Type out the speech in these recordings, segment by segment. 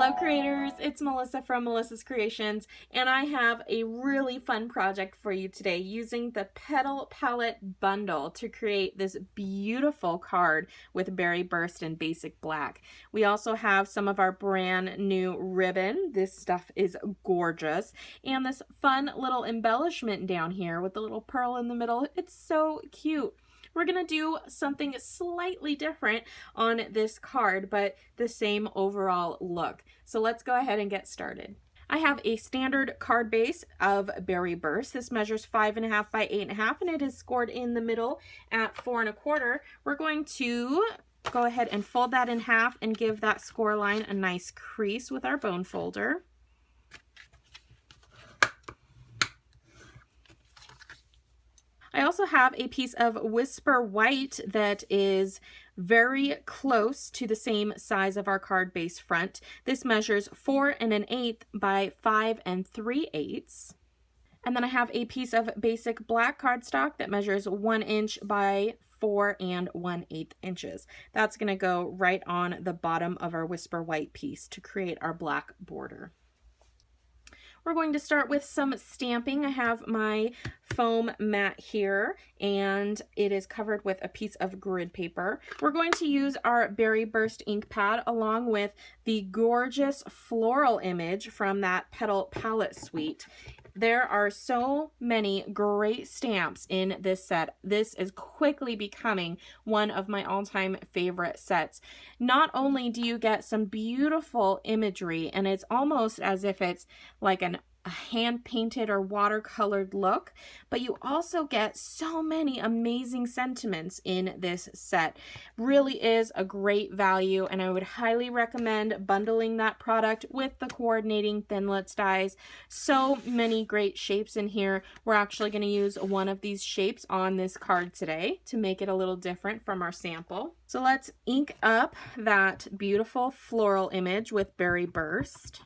Hello creators, it's Melissa from Melissa's Creations, and I have a really fun project for you today using the Petal palette bundle to create this beautiful card with Berry Burst and Basic Black. We also have some of our brand new ribbon. This stuff is gorgeous, and this fun little embellishment down here with the little pearl in the middle. It's so cute. We're going to do something slightly different on this card, but the same overall look. So let's go ahead and get started. I have a standard card base of Berry Burst. This measures 5.5 by 8.5, and it is scored in the middle at 4 1/4. We're going to go ahead and fold that in half and give that score line a nice crease with our bone folder. I also have a piece of Whisper White that is very close to the same size of our card base front. This measures 4 1/8 by 5 3/8. And then I have a piece of basic black cardstock that measures 1 inch by 4 1/8 inches. That's going to go right on the bottom of our Whisper White piece to create our black border. We're going to start with some stamping. I have my foam mat here, and it is covered with a piece of grid paper. We're going to use our Berry Burst ink pad along with the gorgeous floral image from that Petal palette suite. There are so many great stamps in this set. This is quickly becoming one of my all-time favorite sets. Not only do you get some beautiful imagery, and it's almost as if it's like a hand-painted or watercolored look, but you also get so many amazing sentiments in this set. Really is a great value, and I would highly recommend bundling that product with the coordinating Thinlits dies. So many great shapes in here. We're actually going to use one of these shapes on this card today to make it a little different from our sample. So let's ink up that beautiful floral image with Berry Burst.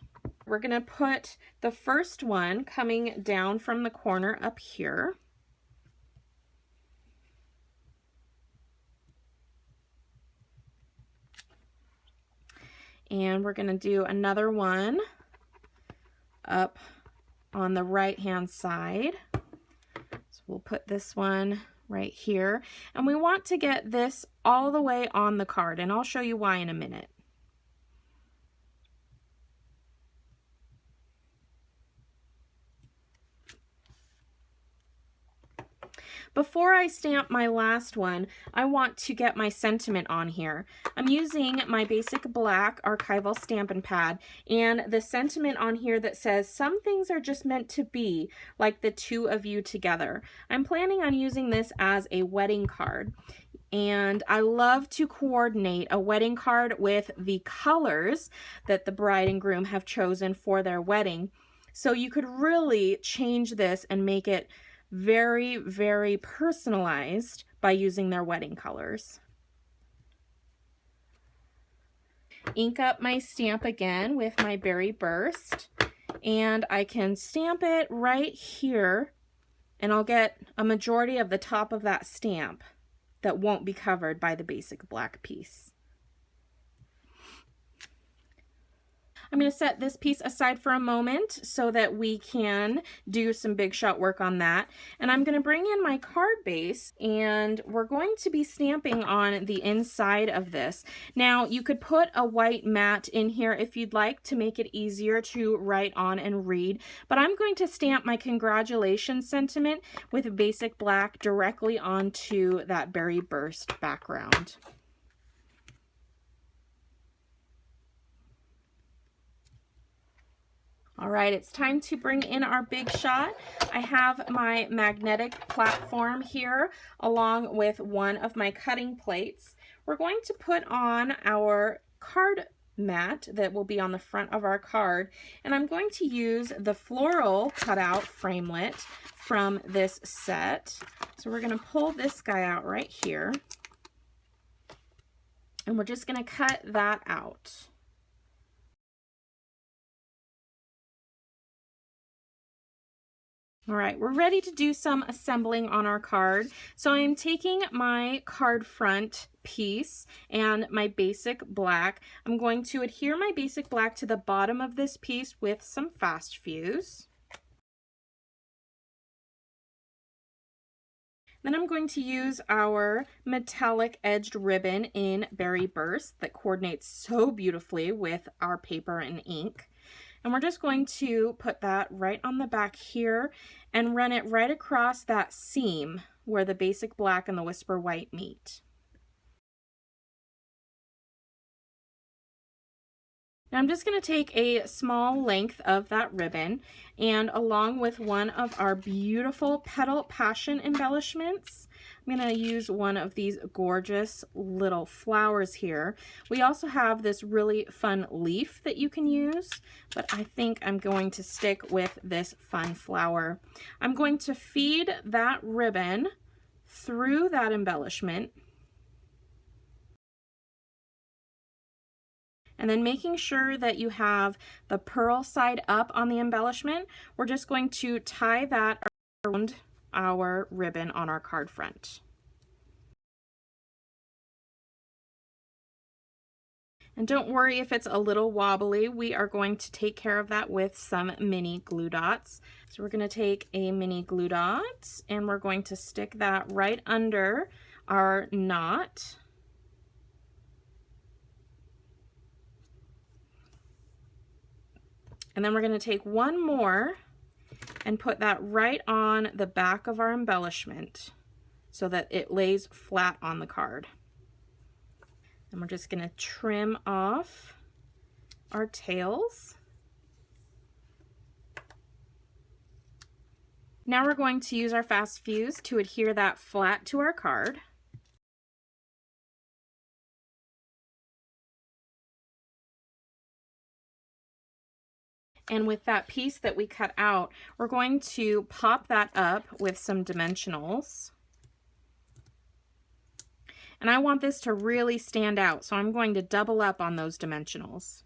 We're going to put the first one coming down from the corner up here. And we're going to do another one up on the right-hand side. So we'll put this one right here. And we want to get this all the way on the card, and I'll show you why in a minute. Before I stamp my last one, I want to get my sentiment on here. I'm using my basic black archival Stampin' pad, and the sentiment on here that says, "Some things are just meant to be, like the two of you together." I'm planning on using this as a wedding card. And I love to coordinate a wedding card with the colors that the bride and groom have chosen for their wedding. So you could really change this and make it very, very personalized by using their wedding colors. Ink up my stamp again with my Berry Burst, and I can stamp it right here, and I'll get a majority of the top of that stamp that won't be covered by the basic black piece. I'm going to set this piece aside for a moment so that we can do some big shot work on that. And I'm going to bring in my card base, and we're going to be stamping on the inside of this. Now, you could put a white mat in here if you'd like to make it easier to write on and read, but I'm going to stamp my congratulations sentiment with basic black directly onto that Berry Burst background. All right, it's time to bring in our big shot. I have my magnetic platform here along with one of my cutting plates. We're going to put on our card mat that will be on the front of our card, and I'm going to use the floral cutout framelit from this set. So we're going to pull this guy out right here, and we're just going to cut that out. All right, we're ready to do some assembling on our card. So I'm taking my card front piece and my basic black. I'm going to adhere my basic black to the bottom of this piece with some fast fuse. Then I'm going to use our metallic edged ribbon in Berry Burst that coordinates so beautifully with our paper and ink. And we're just going to put that right on the back here and run it right across that seam where the basic black and the Whisper White meet. Now I'm just going to take a small length of that ribbon, and along with one of our beautiful Petal Passion embellishments, I'm going to use one of these gorgeous little flowers here. We also have this really fun leaf that you can use, but I think I'm going to stick with this fun flower. I'm going to feed that ribbon through that embellishment, and then making sure that you have the pearl side up on the embellishment, we're just going to tie that around our ribbon on our card front. And don't worry if it's a little wobbly, we are going to take care of that with some mini glue dots. So we're going to take a mini glue dot and we're going to stick that right under our knot. And then we're going to take one more and put that right on the back of our embellishment so that it lays flat on the card. And we're just going to trim off our tails. Now we're going to use our fast fuse to adhere that flat to our card. And with that piece that we cut out, we're going to pop that up with some dimensionals. And I want this to really stand out, so I'm going to double up on those dimensionals.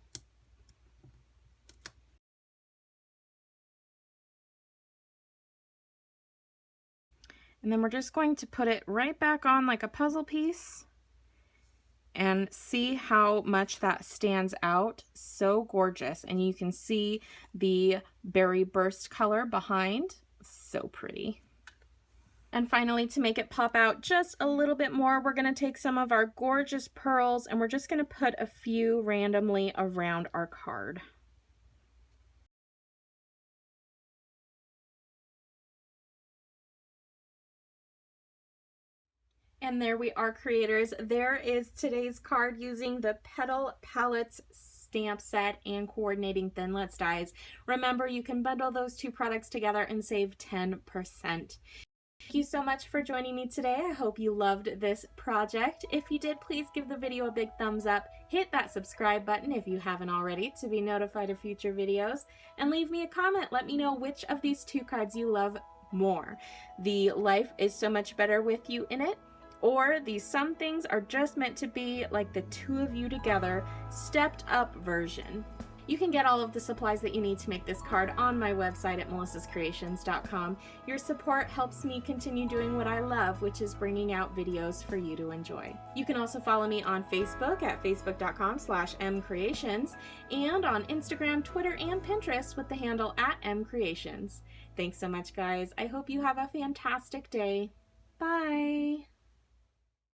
And then we're just going to put it right back on like a puzzle piece. And see how much that stands out. So gorgeous. And you can see the Berry Burst color behind. So pretty. And finally, to make it pop out just a little bit more, we're going to take some of our gorgeous pearls and we're just going to put a few randomly around our card. And there we are, creators. There is today's card using the Petal Palettes stamp set and coordinating Thinlits dies. Remember, you can bundle those two products together and save 10%. Thank you so much for joining me today. I hope you loved this project. If you did, please give the video a big thumbs up. Hit that subscribe button if you haven't already to be notified of future videos. And leave me a comment. Let me know which of these two cards you love more. The Life is So Much Better With You in It, or the Some Things Are Just Meant to Be Like the Two of You Together stepped up version. You can get all of the supplies that you need to make this card on my website at melissascreations.com. Your support helps me continue doing what I love, which is bringing out videos for you to enjoy. You can also follow me on Facebook at facebook.com/mcreations and on Instagram, Twitter, and Pinterest with the handle at mcreations. Thanks so much, guys. I hope you have a fantastic day. Bye.